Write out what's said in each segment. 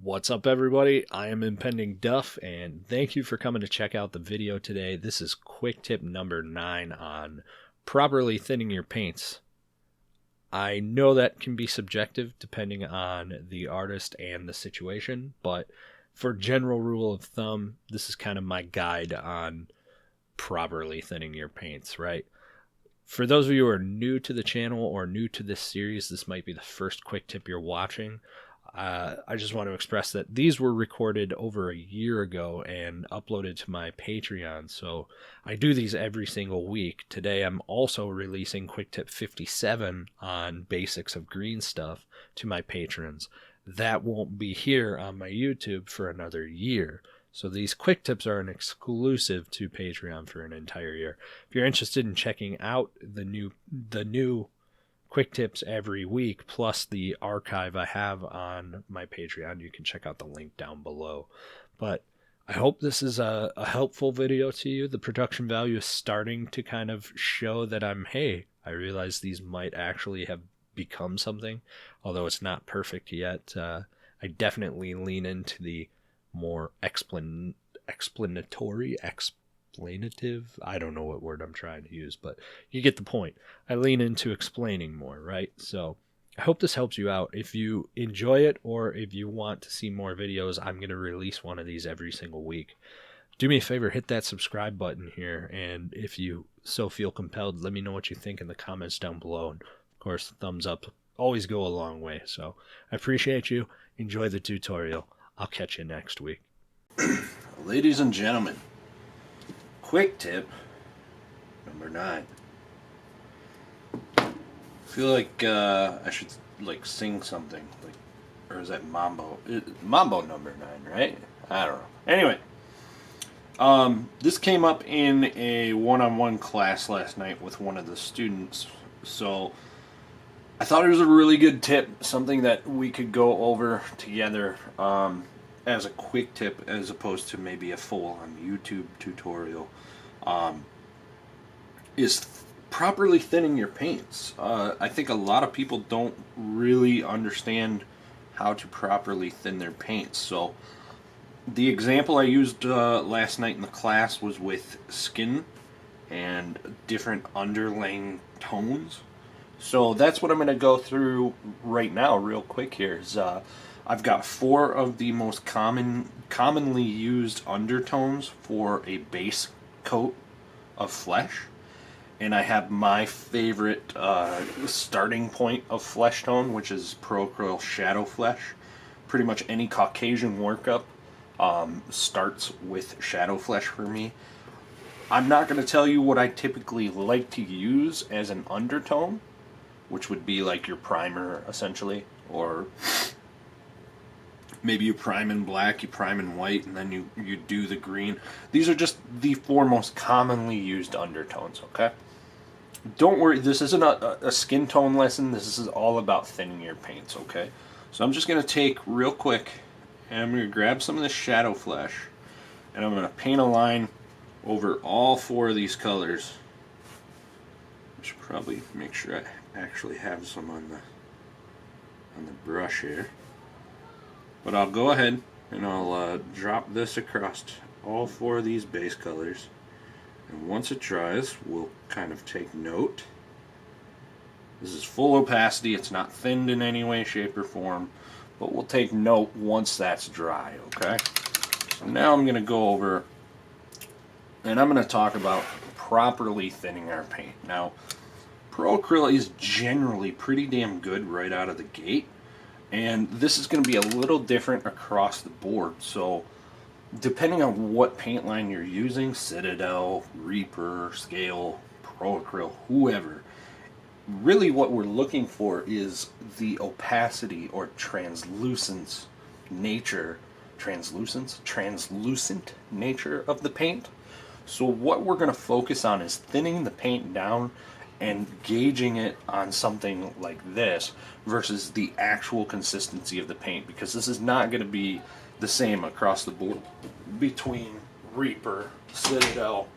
What's up, everybody? I am Impendingduff, and thank you for coming to check out the video today. This is quick tip number 9 on properly thinning your paints. I know that can be subjective depending on the artist and the situation, but for general rule of thumb, this is kind of my guide on properly thinning your paints, right? For those of you who are new to the channel or new to this series, this might be the first quick tip you're watching. I just want to express that these were recorded over a year ago and uploaded to my Patreon, so I do these every single week. Today I'm also releasing quick tip 57 on basics of green stuff to my patrons. That won't be here on my YouTube for another year. So these quick tips are an exclusive to Patreon for an entire year. If you're interested in checking out the new quick tips every week, plus the archive I have on my Patreon, you can check out the link down below. But I hope this is a helpful video to you. The production value is starting to kind of show that I realize these might actually have become something, although it's not perfect yet. I definitely lean into the more explanative, I don't know what word I'm trying to use, but you get the point. I lean into explaining more, right? So I hope this helps you out. If you enjoy it or if you want to see more videos, I'm going to release one of these every single week. Do me a favor, hit that subscribe button here, and if you so feel compelled, let me know what you think in the comments down below. And of course, thumbs up always go a long way. So I appreciate you. Enjoy the tutorial. I'll catch you next week. Ladies and gentlemen, quick tip number 9. I feel like I should sing something, or is that Mambo? Mambo number 9, right? I don't know. Anyway, this came up in a one-on-one class last night with one of the students, so I thought it was a really good tip, something that we could go over together as a quick tip as opposed to maybe a full-on YouTube tutorial. Is properly thinning your paints. I think a lot of people don't really understand how to properly thin their paints. So the example I used last night in the class was with skin and different underlaying tones. So that's what I'm going to go through right now real quick here. I've got 4 of the most commonly used undertones for a base coat of flesh. And I have my favorite starting point of flesh tone, which is Pro-Acryl Shadow Flesh. Pretty much any Caucasian workup starts with Shadow Flesh for me. I'm not going to tell you what I typically like to use as an undertone, which would be like your primer, essentially, or maybe you prime in black, you prime in white, and then you do the green. These are just the 4 most commonly used undertones, okay? Don't worry, this isn't a skin tone lesson. This is all about thinning your paints, okay? So I'm just going to take real quick, and I'm going to grab some of this Shadow Flesh, and I'm going to paint a line over all 4 of these colors. I should probably make sure I actually have some on the brush here. But I'll go ahead and I'll drop this across all 4 of these base colors. And once it dries, we'll kind of take note. This is full opacity. It's not thinned in any way, shape, or form. But we'll take note once that's dry, okay? So now I'm going to go over and I'm going to talk about properly thinning our paint. Now, Pro-Acryl is generally pretty damn good right out of the gate. And this is going to be a little different across the board. So depending on what paint line you're using, Citadel, Reaper, Scale, Pro-Acryl, whoever, really what we're looking for is the opacity or translucent nature of the paint. So what we're going to focus on is thinning the paint down and gauging it on something like this versus the actual consistency of the paint, because this is not going to be the same across the board between Reaper, Citadel,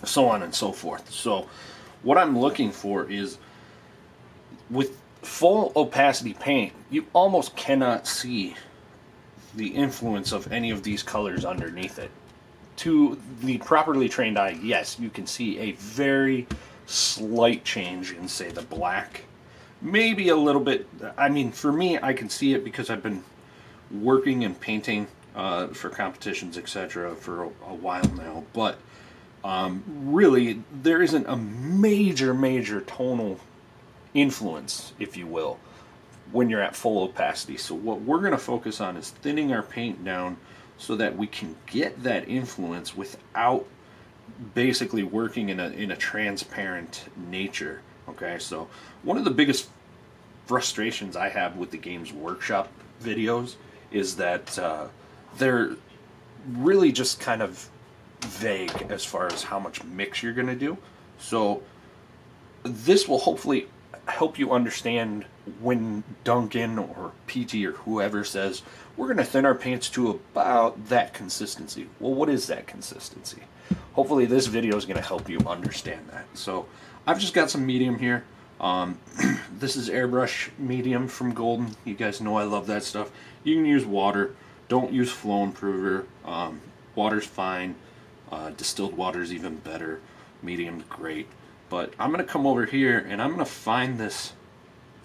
so on and so forth. So what I'm looking for is, with full opacity paint, you almost cannot see the influence of any of these colors underneath it. To the properly trained eye, yes, you can see a very slight change in, say, the black. Maybe a little bit. I mean, for me, I can see it because I've been working and painting for competitions, etc., for a while now. But really, there isn't a major tonal influence, if you will, when you're at full opacity. So what we're going to focus on is thinning our paint down so that we can get that influence without basically working in a transparent nature. Okay, so one of the biggest frustrations I have with the Games Workshop videos is that they're really just kind of vague as far as how much mix you're going to do. So this will hopefully help you understand when Duncan or PT or whoever says we're going to thin our paints to about that consistency. Well, what is that consistency? Hopefully this video is going to help you understand that. So I've just got some medium here. This is airbrush medium from Golden. You guys know I love that stuff. You can use water. Don't use flow improver. Water's fine. Distilled water's even better. Medium's great. But I'm going to come over here and I'm going to find this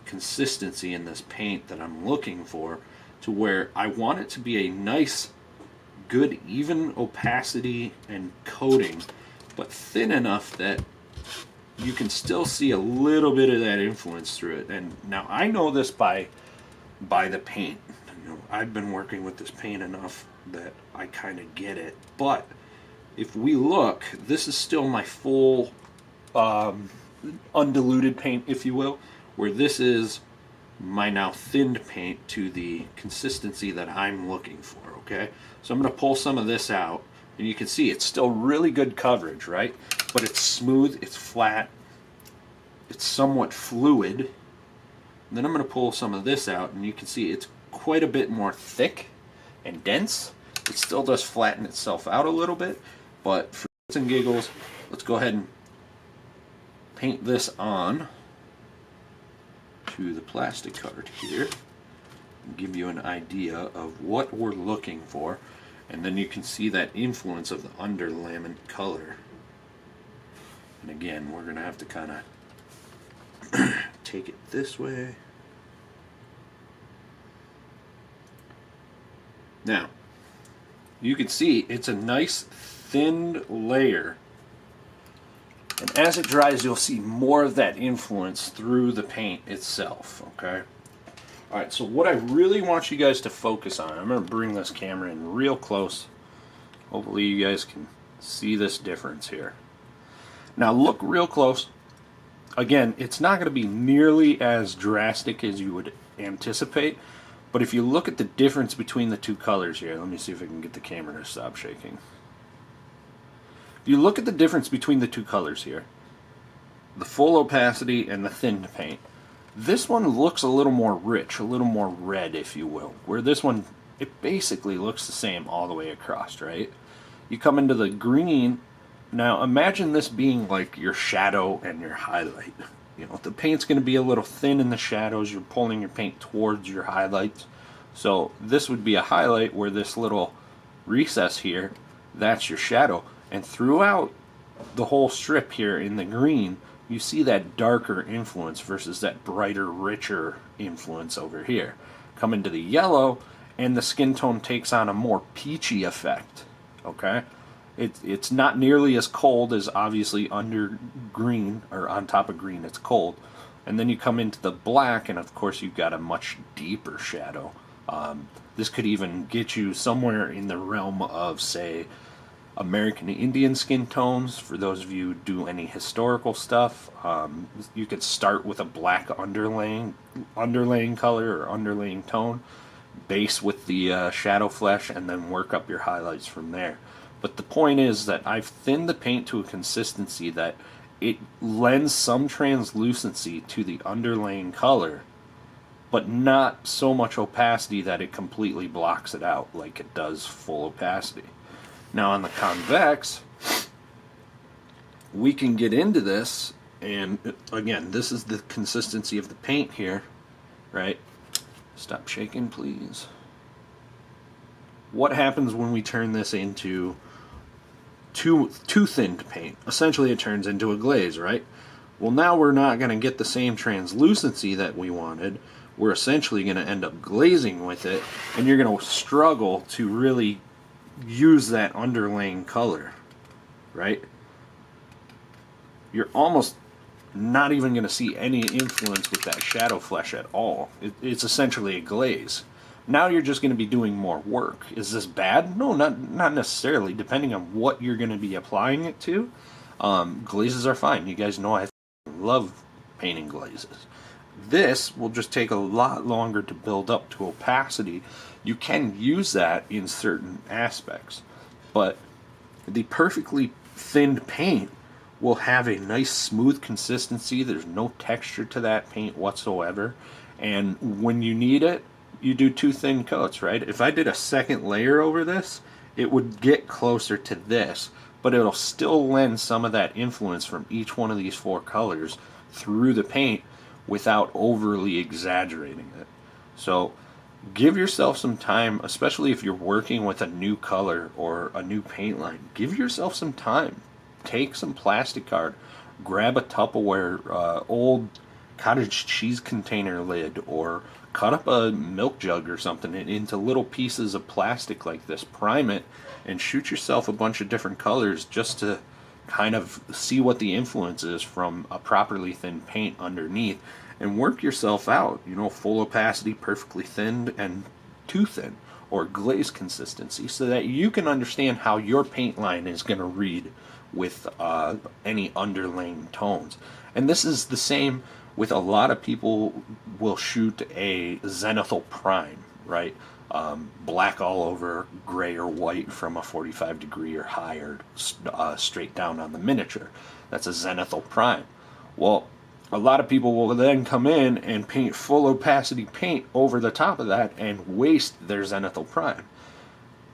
consistency in this paint that I'm looking for, to where I want it to be a nice, good, even opacity and coating, but thin enough that you can still see a little bit of that influence through it. And now I know this by the paint. You know, I've been working with this paint enough that I kind of get it. But if we look, this is still my full undiluted paint, if you will, where this is my now thinned paint to the consistency that I'm looking for. Okay, so I'm going to pull some of this out, and you can see it's still really good coverage, right? But it's smooth, it's flat, it's somewhat fluid. And then I'm going to pull some of this out, and you can see it's quite a bit more thick and dense. It still does flatten itself out a little bit, but for shits and giggles, let's go ahead and paint this on to the plastic card here and give you an idea of what we're looking for. And then you can see that influence of the underlayment color. And again, we're going to have to kind of take it this way. Now, you can see it's a nice thin layer. And as it dries, you'll see more of that influence through the paint itself, okay? All right, so what I really want you guys to focus on, I'm going to bring this camera in real close. Hopefully you guys can see this difference here. Now look real close. Again, it's not going to be nearly as drastic as you would anticipate, but if you look at the difference between the two colors here, let me see if I can get the camera to stop shaking. If you look at the difference between the two colors here, the full opacity and the thinned paint, this one looks a little more rich, a little more red, if you will, where this one, it basically looks the same all the way across, right? You come into the green. Now imagine this being like your shadow and your highlight. You know, the paint's going to be a little thin in the shadows. You're pulling your paint towards your highlights. So this would be a highlight where this little recess here, that's your shadow. And throughout the whole strip here in the green, you see that darker influence versus that brighter, richer influence over here. Come into the yellow, and the skin tone takes on a more peachy effect. Okay? It's not nearly as cold as obviously under green, or on top of green, it's cold. And then you come into the black, and of course you've got a much deeper shadow. This could even get you somewhere in the realm of, say, American Indian skin tones. For those of you who do any historical stuff, you could start with a black underlaying color or underlaying tone, base with the shadow flesh, and then work up your highlights from there. But the point is that I've thinned the paint to a consistency that it lends some translucency to the underlaying color, but not so much opacity that it completely blocks it out like it does full opacity. Now on the convex, we can get into this, and again, this is the consistency of the paint here, right? Stop shaking, please. what happens when we turn this into too thinned paint? Essentially it turns into a glaze, right? Well, now we're not going to get the same translucency that we wanted. We're essentially going to end up glazing with it, and you're going to struggle to really use that underlaying color, right? You're almost not even going to see any influence with that shadow flesh at all. It's essentially a glaze. Now you're just going to be doing more work. Is this bad? No, not necessarily, depending on what you're going to be applying it to. Glazes are fine. You guys know I love painting glazes. This will just take a lot longer to build up to opacity. You can use that in certain aspects, but the perfectly thinned paint will have a nice smooth consistency. There's no texture to that paint whatsoever, and when you need it, you do 2 thin coats, right? If I did a second layer over this, it would get closer to this, but it'll still lend some of that influence from each one of these 4 colors through the paint without overly exaggerating it. So give yourself some time, especially if you're working with a new color or a new paint line. Give yourself some time. Take some plastic card, grab a Tupperware old cottage cheese container lid, or cut up a milk jug or something into little pieces of plastic like this, prime it, and shoot yourself a bunch of different colors just to kind of see what the influence is from a properly thin paint underneath, and work yourself out, you know, full opacity, perfectly thinned, and too thin, or glaze consistency, so that you can understand how your paint line is going to read with any underlaying tones. And this is the same with a lot of people will shoot a zenithal prime, right? Black all over, gray or white from a 45 degree or higher, straight down on the miniature. That's a zenithal prime. Well, a lot of people will then come in and paint full opacity paint over the top of that and waste their zenithal prime.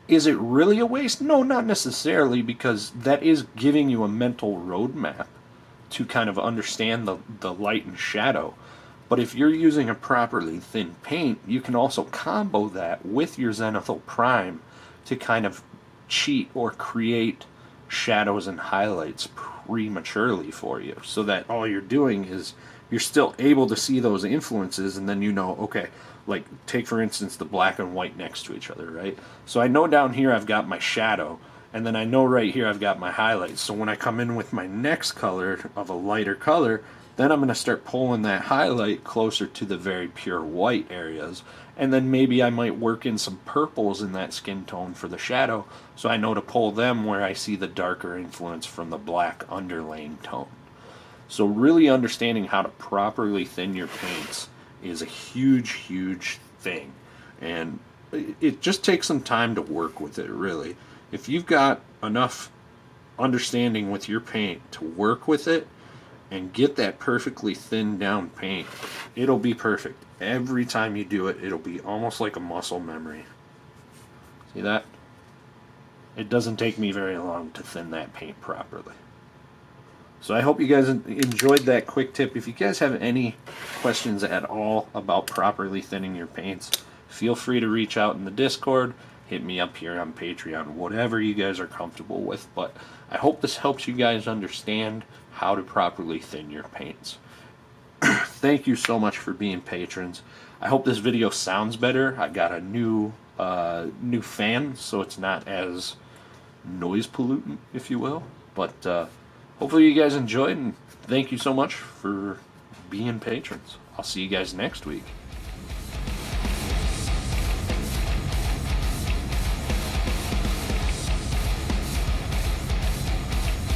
Is it really a waste? No, not necessarily, because that is giving you a mental roadmap to kind of understand the light and shadow. But if you're using a properly thin paint, you can also combo that with your zenithal prime to kind of cheat or create shadows and highlights prematurely for you, so that all you're doing is you're still able to see those influences, and then you know, okay, like take for instance the black and white next to each other, right? So I know down here I've got my shadow, and then I know right here I've got my highlights. So when I come in with my next color of a lighter color, then I'm going to start pulling that highlight closer to the very pure white areas, and then maybe I might work in some purples in that skin tone for the shadow, so I know to pull them where I see the darker influence from the black underlaying tone. So really understanding how to properly thin your paints is a huge thing, and it just takes some time to work with it, really. If you've got enough understanding with your paint to work with it and get that perfectly thinned down paint, it'll be perfect. Every time you do it, it'll be almost like a muscle memory. See that? It doesn't take me very long to thin that paint properly. So I hope you guys enjoyed that quick tip. If you guys have any questions at all about properly thinning your paints, feel free to reach out in the Discord, hit me up here on Patreon, whatever you guys are comfortable with. But I hope this helps you guys understand how to properly thin your paints. Thank you so much for being patrons. I hope this video sounds better. I got a new fan, so it's not as noise pollutant, if you will. But hopefully you guys enjoyed, and thank you so much for being patrons. I'll see you guys next week.